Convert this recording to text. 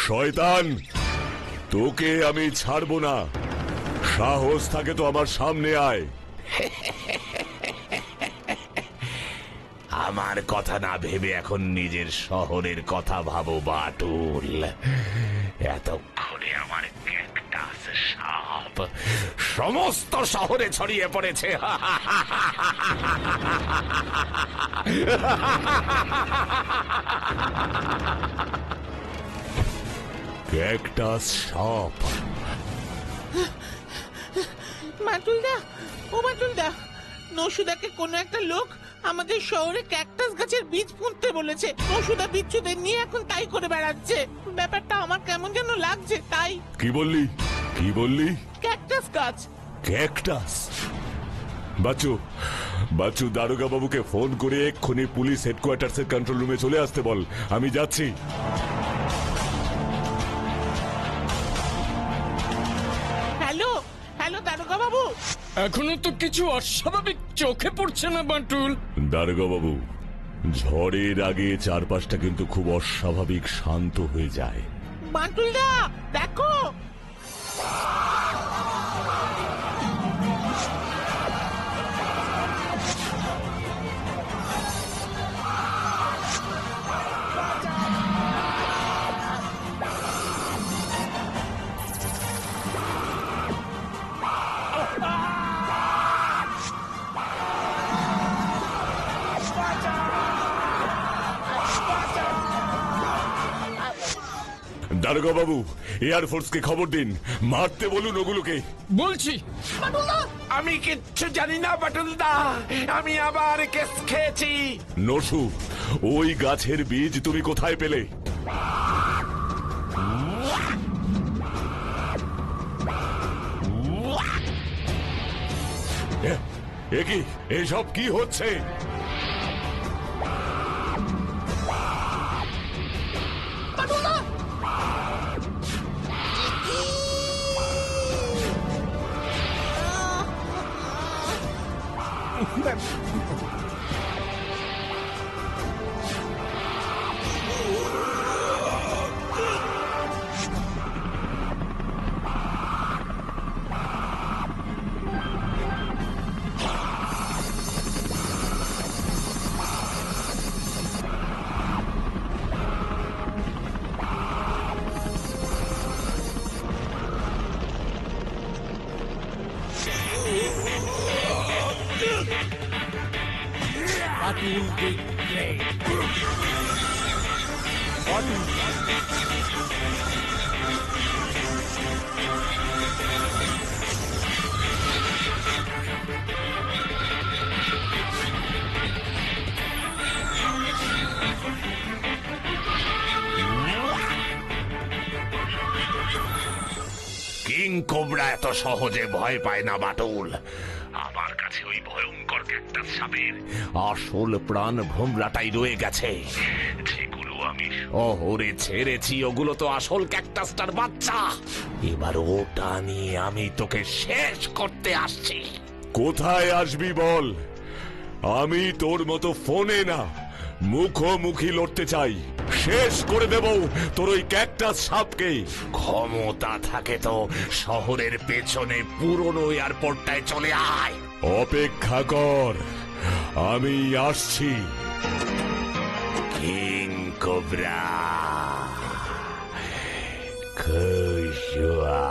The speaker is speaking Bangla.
শয়তান, তোকে আমি ছাড়বো না। সাহস থাকে তো আমার সামনে আয়। আমার কথা না ভেবে এখন নিজের শহরের কথা ভাবো বাটুল। এতক্ষণে আমার ক্যাকটাস সাপ সমস্ত শহরে ছড়িয়ে পড়েছে। ক্যাকটাস সাপ? বাটুলদা, ও বাটুলদা, নসুদাকে কোনো একটা লোক আমাদের শহরে ক্যাকটাস গাছের বীজ পুঁততে বলেছে। নসুদা বিচ্ছুদের নিয়ে এখন তাই করে বেড়াচ্ছে। ব্যাপারটা আমার কেমন যেন লাগছে। তাই কি বললি? কি বললি? ক্যাকটাস গাছ। ক্যাকটাস? বাচ্চু, বাচ্চু, দারোগা বাবুকে ফোন করে এক্ষুনি পুলিশ হেডকোয়ার্টার্সের কন্ট্রোল রুমে চলে আসতে বল। আমি যাচ্ছি। হ্যালো হ্যালো, দারোগা বাবু। এখনো তো কিছু অস্বাভাবিক চোখে পড়ছে না বাটুল। দারোগা বাবু, ঝড়ের আগে চারপাশটা কিন্তু খুব অস্বাভাবিক শান্ত হয়ে যায়। বাটুলদা দেখো। দারোগা বাবু, এয়ারফোর্সকে খবর দিন, মারতে বলুন ওগুলোকে। বলছি। আমি কিচ্ছু জানি না বাটুলদা, আমি আবার কেস খেয়েছি। নসু, ওই গাছের বীজ তুমি কোথায় পেলে? এ কি, এসব কি হচ্ছে? কিং কোবরা এত সহজে ভয় পায় না বাটুল। আমার কাছে ওই ভয়ঙ্কর ক্যাকটাস সাপের আসল প্রাণ ভোমরাটাই রয়ে গেছে, যেগুলো আমি শহরে ছেড়েছি। ওগুলো তো আসল ক্যাকটাসটার বাচ্চা। এবার ওটা নিয়ে আমি তোকে শেষ করতে আসছি। কোথায় আসবি বল? আমি তোর মতো ফোনে না, মুখোমুখি লড়তে চাই। শেষ করে দেব তোর ওই ক্যাকটাস সাপকে। ক্ষমতা থাকে তো শহরের পেছনে পুরনো এয়ারপোর্টটায় চলে আয়। অপেক্ষা কর, আমি আসছি। King cobra খুশুয়া।